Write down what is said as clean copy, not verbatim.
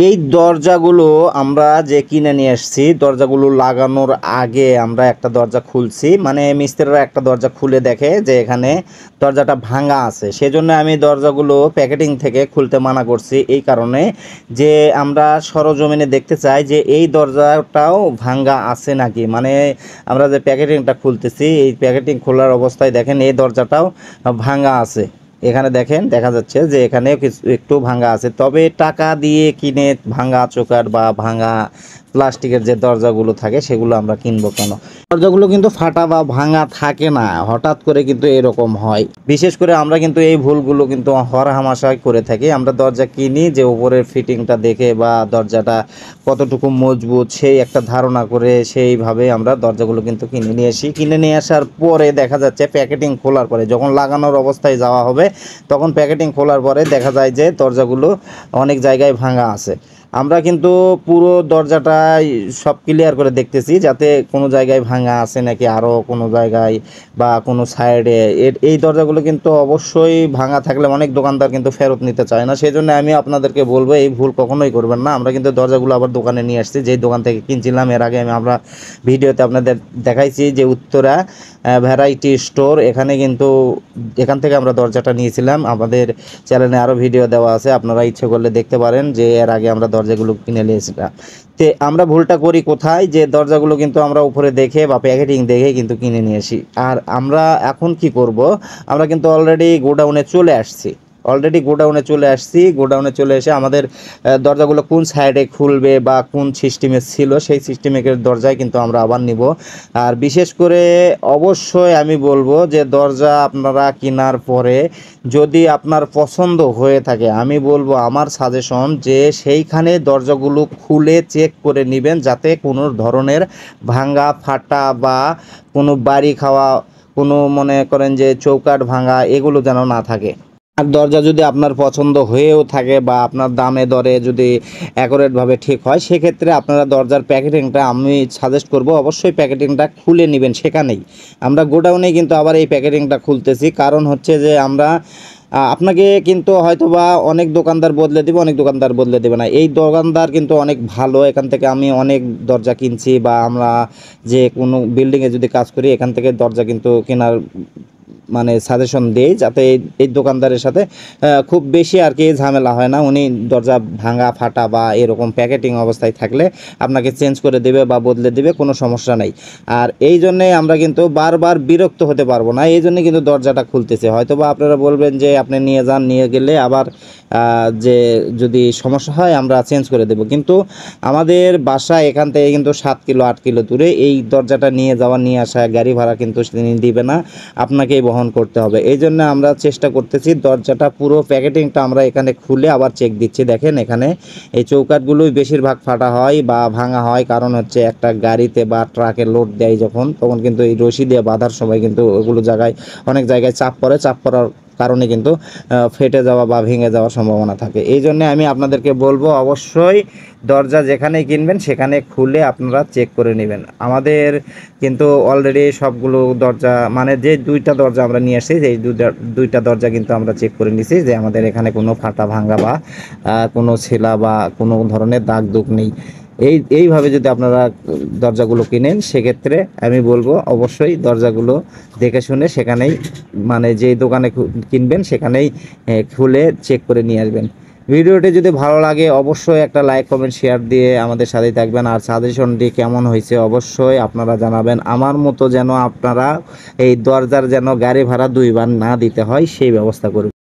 এই দরজাগুলো আমরা যে কিনে নিয়ে আসছি, দরজাগুলো লাগানোর আগে আমরা একটা দরজা খুলছি, মানে মিস্ত্রিরা একটা দরজা খুলে দেখে যে এখানে দরজাটা ভাঙা আছে। সেজন্য আমি দরজাগুলো প্যাকেটিং থেকে খুলতে মানা করছি, এই কারণে যে আমরা সরজমিনে দেখতে চাই যে এই দরজাটাও ভাঙা আছে নাকি। মানে আমরা যে প্যাকেটিংটা খুলতেছি, এই প্যাকেটিং খোলার অবস্থায় দেখেন এই দরজাটাও ভাঙা আছে। এখানে দেখেন, দেখা যাচ্ছে যে এখানে কিছু একটু ভাঙা আছে। তবে টাকা দিয়ে কিনে ভাঙা চৌকাঠ বা ভাঙা প্লাস্টিকের যে দরজাগুলো থাকে সেগুলো আমরা কিনবো কেন? দরজাগুলো কিন্তু ফাটা বা ভাঙা থাকে না, হঠাৎ করে কিন্তু এরকম হয়। বিশেষ করে আমরা কিন্তু এই ভুলগুলো কিন্তু হরহামেশাই করে থাকি। আমরা দরজা কিনি যে উপরের ফিটিংটা দেখে বা দরজাটা কতটুকু মজবুত সেই একটা ধারণা করে সেইভাবে আমরা দরজাগুলো কিন্তু কিনে নিয়ে আসি। কিনে নিয়ে আসার পরে দেখা যাচ্ছে প্যাকেটিং খোলার পরে যখন লাগানোর অবস্থায় যাওয়া হবে, তখন প্যাকেটিং খোলার পরে দেখা যায় যে দরজাগুলো অনেক জায়গায় ভাঙা আছে। আমরা কিন্তু পুরো দরজাটাই সব ক্লিয়ার করে দেখতেছি যাতে কোনো জায়গায় ভাঙা আছে নাকি আরও কোনো জায়গায় বা কোনো সাইডে। এই দরজাগুলো কিন্তু অবশ্যই ভাঙা থাকলে অনেক দোকানদার কিন্তু ফেরত নিতে চায় না। সেই জন্য আমি আপনাদেরকে বলবো এই ভুল কখনোই করবেন না। আমরা কিন্তু দরজাগুলো আবার দোকানে নিয়ে আসছি, যেই দোকান থেকে কিনছিলাম এর আগে আমরা ভিডিওতে আপনাদের দেখাইছি যে উত্তরা ভ্যারাইটি স্টোর, এখানে কিন্তু এখান থেকে আমরা দরজাটা নিয়েছিলাম। আমাদের চ্যানেলে আরও ভিডিও দেওয়া আছে, আপনারা ইচ্ছে করলে দেখতে পারেন যে এর আগে আমরা দরজাগুলো কিনে নিয়েছিলাম। তো আমরা ভুলটা করি কোথায়, যে দরজাগুলো কিন্তু আমরা উপরে দেখে বা প্যাকেটিং দেখে কিন্তু কিনে নিয়ে আসি। আর আমরা এখন কি করব, আমরা কিন্তু অলরেডি গোডাউনে চলে আসছি। গোডাউনে চলে এসে আমাদের দরজাগুলো কোন সাইডে খুলবে বা কোন সিস্টেমে ছিল সেই সিস্টেমের দরজায় কিন্তু আমরা আবার নিব। আর বিশেষ করে অবশ্যই আমি বলবো যে দরজা আপনারা কেনার পরে যদি আপনার পছন্দ হয়ে থাকে, আমি বলবো আমার সাজেশন যে সেইখানে দরজাগুলো খুলে চেক করে নেবেন, যাতে কোনো ধরনের ভাঙা ফাটা বা কোনো বাড়ি খাওয়া, কোনো মনে করেন যে চৌকাঠ ভাঙা, এগুলো যেন না থাকে। আর দরজা যদি আপনার পছন্দ হয়েও থাকে বা আপনার দামে দরে যদি অ্যাকুরেটভাবে ঠিক হয়, সেক্ষেত্রে আপনারা দরজার প্যাকেটিংটা আমি সাজেস্ট করব অবশ্যই প্যাকেটিংটা খুলে নেবেন সেখানেই। আমরা গোডাউনেই কিন্তু আবার এই প্যাকেটিংটা খুলতেছি, কারণ হচ্ছে যে আমরা আপনাকে কিন্তু হয়তোবা অনেক দোকানদার বদলে দেবে, অনেক দোকানদার বদলে দেবে না। এই দোকানদার কিন্তু অনেক ভালো, এখান থেকে আমি অনেক দরজা কিনছি, বা আমরা যে কোনো বিল্ডিংয়ে যদি কাজ করি এখান থেকে দরজা কিন্তু কেনার মানে সাজেশন দেই, যাতে এই দোকানদারের সাথে খুব বেশি আর কি ঝামেলা হয় না। উনি দরজা ভাঙা ফাটা বা এরকম প্যাকেটিং অবস্থায় থাকলে আপনাকে চেঞ্জ করে দেবে বা বদলে দেবে, কোনো সমস্যা নেই। আর এই জন্যে আমরা কিন্তু বারবার বিরক্ত হতে পারবো না, এই জন্যে কিন্তু দরজাটা খুলতেছে। হয়তো বা আপনারা বলবেন যে আপনি নিয়ে যান, নিয়ে গেলে আবার যে যদি সমস্যা হয় আমরা চেঞ্জ করে দেব, কিন্তু আমাদের বাসা এখান থেকে কিন্তু 7 কিলো 8 কিলো দূরে। এই দরজাটা নিয়ে যাওয়া নিয়ে আসা গাড়ি ভাড়া কিন্তু তিনি দিবে না, আপনাকেই বহন করতে হবে। এই জন্য আমরা চেষ্টা করতেছি দরজাটা পুরো প্যাকেটিংটা আমরা এখানে খুলে আবার চেক দিচ্ছি। দেখেন এখানে এই চৌকাঠগুলোই বেশিরভাগ ফাটা হয় বা ভাঙা হয়, কারণ হচ্ছে একটা গাড়িতে বা ট্রাকে লোড দেয় যখন, তখন কিন্তু এই রশি দিয়ে বাঁধার সময় কিন্তু ওগুলো জায়গায় অনেক জায়গায় চাপ পড়ার কারণে কিন্তু ফেটে যাওয়া বা ভেঙে যাওয়ার সম্ভাবনা থাকে। এই জন্য আমি আপনাদেরকে বলবো অবশ্যই দরজা যেখানেই কিনবেন সেখানে খুলে আপনারা চেক করে নেবেন। আমাদের কিন্তু অলরেডি সবগুলো দরজা, মানে যে 2টা দরজা আমরা নিয়ে আসছি, এই দুইটা দরজা কিন্তু আমরা চেক করে নিছি যে আমাদের এখানে কোনো ফাটা ভাঙা বা কোনো ছেলা বা কোনো ধরনের দাগ দুগ নেই। এইভাবে যদি আপনারা দরজাগুলো কিনেন, সেক্ষেত্রে আমি বলবো অবশ্যই দরজাগুলো দেখে শুনে সেখানেই, মানে যেই দোকানে কিনবেন সেখানেই খুলে চেক করে নিয়ে আসবেন। ভিডিওটি যদি ভালো লাগে অবশ্যই একটা লাইক কমেন্ট শেয়ার দিয়ে আমাদের সাথেই থাকবেন। আর সাজেশনটি কেমন হয়েছে অবশ্যই আপনারা জানাবেন। আমার মতো যেন আপনারা এই দরজার যেন গাড়ি ভাড়া 2 বার না দিতে হয় সেই ব্যবস্থা করবেন।